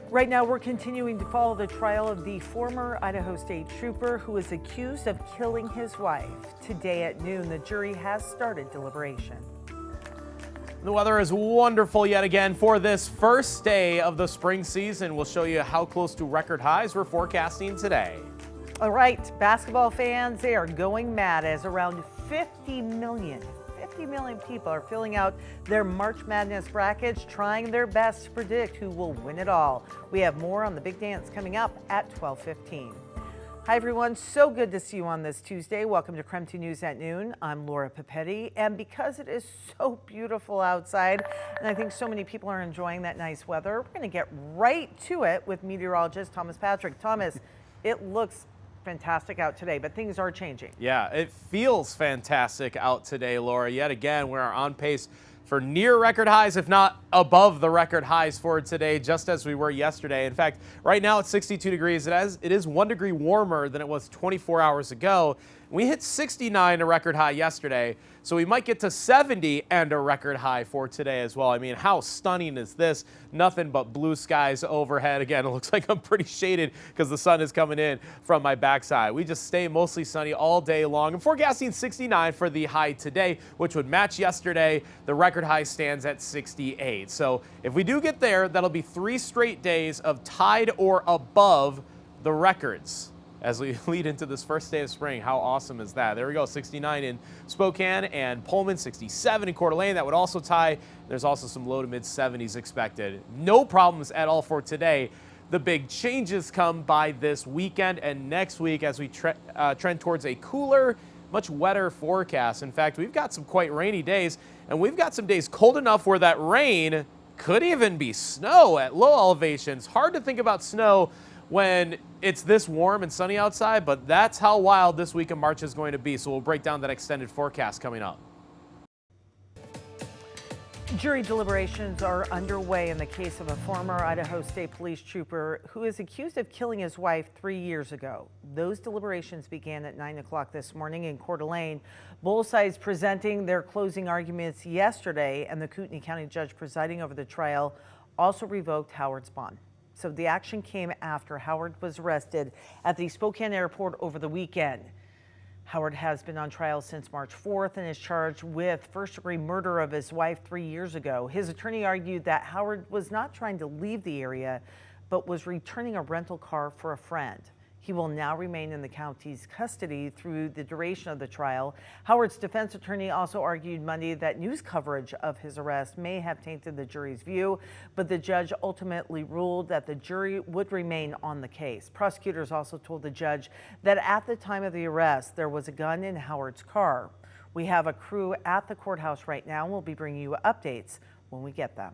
Right now, we're continuing to follow the trial of the former Idaho State Trooper who is accused of killing his wife. Today at noon, the jury has started deliberation. The weather is wonderful yet again for this first day of the spring season. We'll show you how close to record highs we're forecasting today. All right, basketball fans, they are going mad as around 50 million people are filling out their March Madness brackets, trying their best to predict who will win it all. We have more on the big dance coming up at 12:15. Hi everyone, so good to see you on this Tuesday. Welcome to KREM 2 News at noon. I'm Laura Papetti, and because it is so beautiful outside, and I think so many people are enjoying that nice weather, we're going to get right to it with meteorologist Thomas Patrick. Thomas, it looks fantastic out today, but things are changing. Yeah, it feels fantastic out today, Laura. Yet again, we are on pace for near record highs, if not above the record highs for today, just as we were yesterday. In fact, right now it's 62 degrees. It is 1 degree warmer than it was 24 hours ago. We hit 69, a record high yesterday, so we might get to 70 and a record high for today as well. I mean, how stunning is this? Nothing but blue skies overhead. Again, it looks like I'm pretty shaded because the sun is coming in from my backside. We just stay mostly sunny all day long. I'm forecasting 69 for the high today, which would match yesterday. The record high stands at 68. So if we do get there, that'll be 3 straight days of tied or above the records as we lead into this first day of spring. How awesome is that? There we go, 69 in Spokane and Pullman, 67 in Coeur d'Alene. That would also tie. There's also some low to mid 70s expected. No problems at all for today. The big changes come by this weekend and next week as we trend towards a cooler, much wetter forecast. In fact, we've got some quite rainy days, and we've got some days cold enough where that rain could even be snow at low elevations. Hard to think about snow when it's this warm and sunny outside, but that's how wild this week of March is going to be. So we'll break down that extended forecast coming up. Jury deliberations are underway in the case of a former Idaho State Police Trooper who is accused of killing his wife 3 years ago. Those deliberations began at 9 o'clock this morning in Coeur d'Alene. Both sides presenting their closing arguments yesterday, and the Kootenai County judge presiding over the trial also revoked Howard's bond. So the action came after Howard was arrested at the Spokane airport over the weekend. Howard has been on trial since March 4th and is charged with first-degree murder of his wife 3 years ago. His attorney argued that Howard was not trying to leave the area, but was returning a rental car for a friend. He will now remain in the county's custody through the duration of the trial. Howard's defense attorney also argued Monday that news coverage of his arrest may have tainted the jury's view, but the judge ultimately ruled that the jury would remain on the case. Prosecutors also told the judge that at the time of the arrest, there was a gun in Howard's car. We have a crew at the courthouse right now, and we'll be bringing you updates when we get them.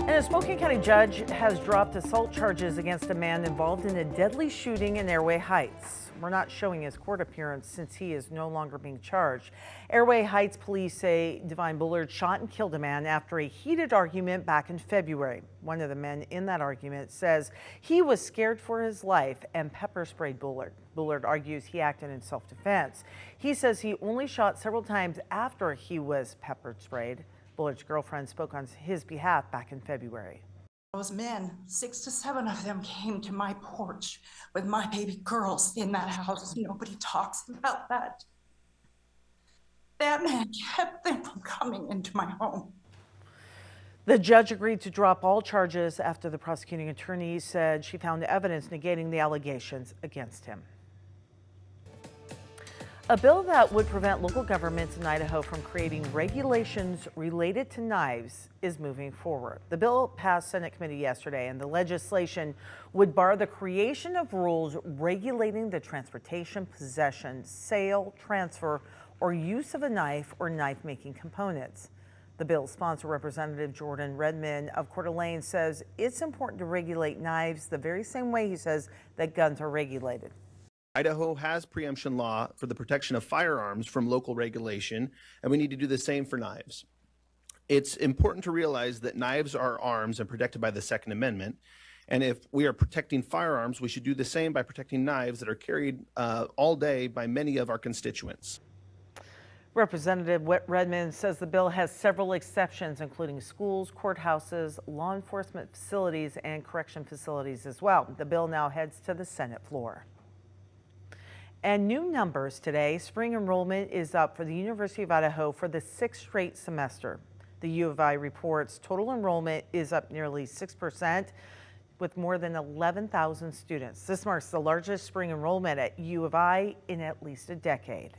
And a Spokane County judge has dropped assault charges against a man involved in a deadly shooting in Airway Heights. We're not showing his court appearance since he is no longer being charged. Airway Heights police say Divine Bullard shot and killed a man after a heated argument back in February. One of the men in that argument says he was scared for his life and pepper sprayed Bullard. Bullard argues he acted in self-defense. He says he only shot several times after he was pepper sprayed. Bullard's girlfriend spoke on his behalf back in February. Those men, 6 to 7 of them, came to my porch with my baby girls in that house. Nobody talks about that. That man kept them from coming into my home. The judge agreed to drop all charges after the prosecuting attorney said she found evidence negating the allegations against him. A bill that would prevent local governments in Idaho from creating regulations related to knives is moving forward. The bill passed Senate committee yesterday, and the legislation would bar the creation of rules regulating the transportation, possession, sale, transfer, or use of a knife or knife-making components. The bill's sponsor, Representative Jordan Redmond of Coeur d'Alene, says it's important to regulate knives the very same way he says that guns are regulated. Idaho has preemption law for the protection of firearms from local regulation, and we need to do the same for knives. It's important to realize that knives are arms and protected by the Second Amendment, and if we are protecting firearms, we should do the same by protecting knives that are carried all day by many of our constituents. Representative Redmond says the bill has several exceptions, including schools, courthouses, law enforcement facilities, and correction facilities as well. The bill now heads to the Senate floor. And new numbers today. Spring enrollment is up for the University of Idaho for the 6th straight semester. The U of I reports total enrollment is up nearly 6%, with more than 11,000 students. This marks the largest spring enrollment at U of I in at least a decade.